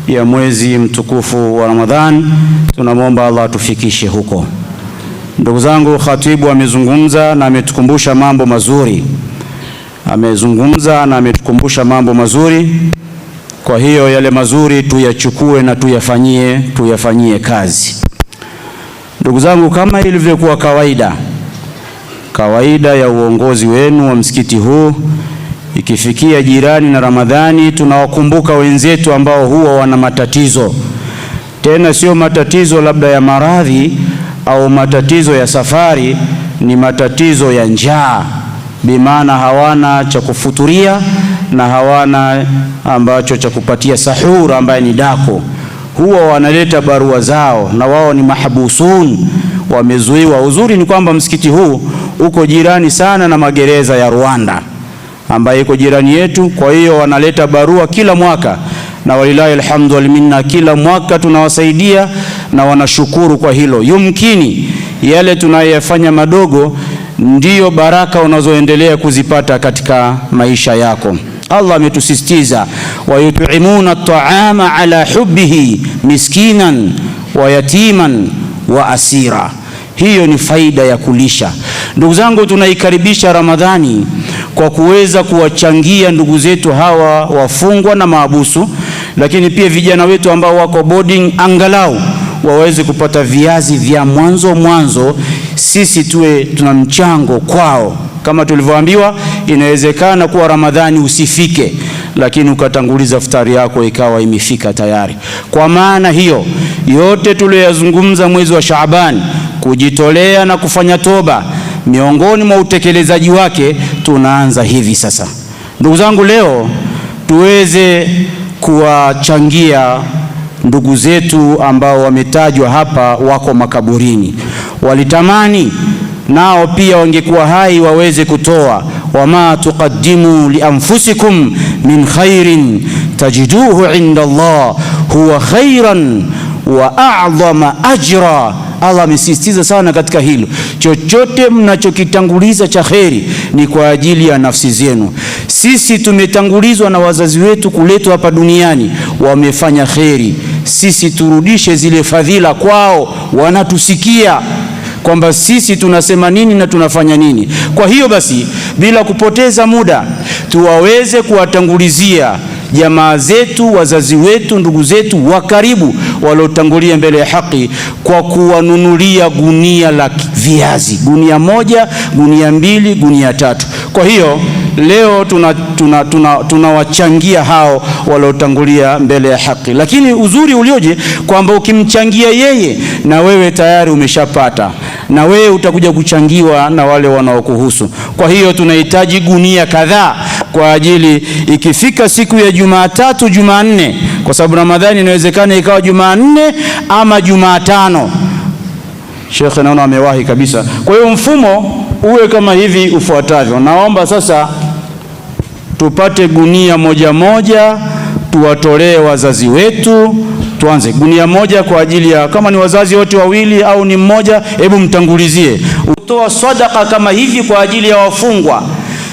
ya mwezi mtukufu wa Ramadhan. Tunamwomba Allah atufikishe huko. Ndugu zangu, khatibu amezungumza na ametukumbusha mambo mazuri. Kwa hiyo yale mazuri tuyachukue na tuyafanyie kazi. Ndugu zangu, kama ilivyokuwa kawaida ya uongozi wenu wa msikiti huu, ikifikia jirani na Ramadhani tunawakumbuka wenzetu ambao huwa wana matatizo. Tena sio matatizo labda ya maradhi au matatizo ya safari, ni matatizo ya njaa, bimaana hawana cha kufuturia na hawana ambacho cha kupatia sahur ambaye ni dako. Huwa wanaleta barua zao na wao ni mahabusun, wamezuiwa. Uzuri ni kwamba msikiti huu uko jirani sana na magereza ya Rwanda ambaye iko jirani yetu. Kwa hiyo wanaleta barua kila mwaka, na walilahi alhamdu wal minna, kila mwaka tunawasaidia na wanashukuru kwa hilo. Yumkini yale tunayofanya madogo ndiyo baraka unazoendelea kuzipata katika maisha yako. Allah ametusisitiza, wa yut'imuna at'ama ala hubbihi miskinan wa yatiman wa asira. Hiyo ni faida ya kulisha. Ndugu zangu, tunaikaribisha Ramadhani kwa kuweza kuwachangia ndugu zetu hawa wafungwa na maabusu, lakini pia vijana wetu ambao wako boarding, angalau waweze kupata viazi vya mwanzo. Sisi tuna mchango kwao. Kama tulivyoambiwa, inawezekana kuwa Ramadhani usifike, lakini ukatanguliza iftari yako ikawa imefika tayari. Kwa maana hiyo, yote tuliyozungumza mwezi wa Shaaban, kujitolea na kufanya toba, miongoni mwa utekelezaji wake tunaanza hivi sasa. Ndugu zangu, leo tuweze kuwachangia ndugu zetu ambao wametajwa hapa, wako makaburini. Walitamani nao pia wangekuwa hai waweze kutoa. Wama tuqaddimu li anfusikum min khairin tajiduhu inda Allah huwa khairan wa a'zama ajra. Allah amesisitiza sana katika hilo. Chochote mnachokitanguliza cha kheri ni kwa ajili ya nafsi zenu. Sisi tumetangulizwa na wazazi wetu kuletwa hapa duniani, wamefanya kheri. Sisi turudishe zile fadhila kwao, wanatusikia kwamba sisi tunasema nini na tunafanya nini. Kwa hiyo basi, bila kupoteza muda, tuwaweze kuwatangulizia jamaa zetu, wazazi wetu, ndugu zetu wa karibu waliotangulia mbele ya haki, kwa kuwanunulia gunia la viazi, gunia moja, gunia mbili, gunia tatu. Kwa hiyo leo tunawachangia hao waliotangulia mbele ya haki. Lakini uzuri ulioje kwamba ukimchangia yeye, na wewe tayari umeshapata, na wewe utakuja kuchangiwa na wale wanaokuhusu. Kwa hiyo tunahitaji gunia kadhaa kwa ajili ikifika siku ya Jumatatu, Jumanne, kwa sababu Ramadhani inawezekana ikawa Jumanne ama Jumatano. Sheikh naona amewahi kabisa. Kwa hiyo mfumo uwe kama hivi ufuatavyo. Naomba sasa tupate gunia moja, tuwatolee wazazi wetu. Tuanze gunia moja kwa ajili ya, kama ni wazazi wote wawili au ni mmoja, hebu mtangulizie. Utoa sadaka kama hivi kwa ajili ya wafungwa.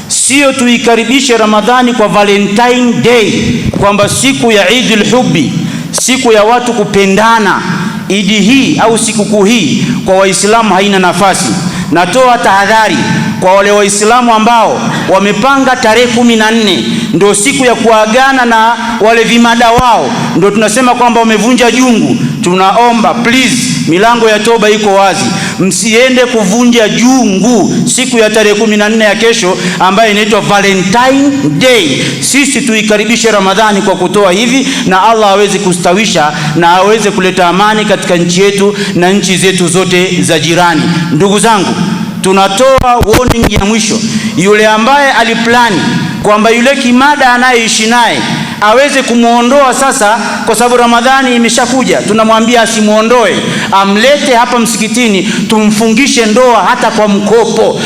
Sio tuikaribishe Ramadhani kwa Valentine Day, kwamba siku ya Eidul Hubbi, siku ya watu kupendana. Idi hii au sikukuu hii kwa Waislamu haina nafasi. Natoa tahadhari kwa wale Waislamu ambao wamepanga tarehe 14 ndio siku ya kuagana na wale vimada wao, ndio tunasema kwamba wamevunja jungu. Tunaomba please, milango ya toba iko wazi, msiende kuvunja jungu siku ya tarehe 14 ya kesho ambayo inaitwa Valentine Day. Sisi tuikaribishe Ramadhani kwa kutoa hivi, na Allah aweze kustawisha na aweze kuleta amani katika nchi yetu na nchi zetu zote za jirani. Ndugu zangu, tunatoa warning ya mwisho. Yule ambaye aliplani kwamba yule kimada anayeishi naye aweze kumuondoa sasa, kwa sababu Ramadhani imeshakuja, tunamwambia asimuondoe, amlete hapa msikitini, tumfungishe ndoa hata kwa mkopo,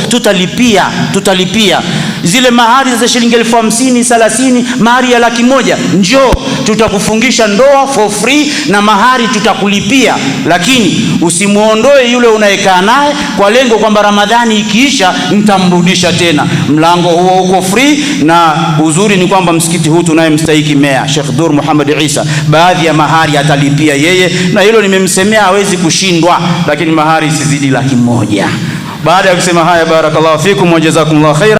tutalipia. zile mahari za shilingi 50,000, 30, mahari ya 100,000, njoo tutakufungisha ndoa for free na mahari tutakulipia, lakini usimuondoe yule unayekaa naye kwa lengo kwamba Ramadhani ikiisha nitamrudisha tena. Mlango huo uko free, na uzuri ni kwamba msikiti huu tunayemstahiki meya Sheikh Dur Muhammad Isa, baadhi ya mahari atalipia yeye, na hilo nimemsemea hawezi kushindwa, lakini mahari isizidi 100,000. Baada ya kusema haya, barakallahu fikum wa jazakumullahu khaira.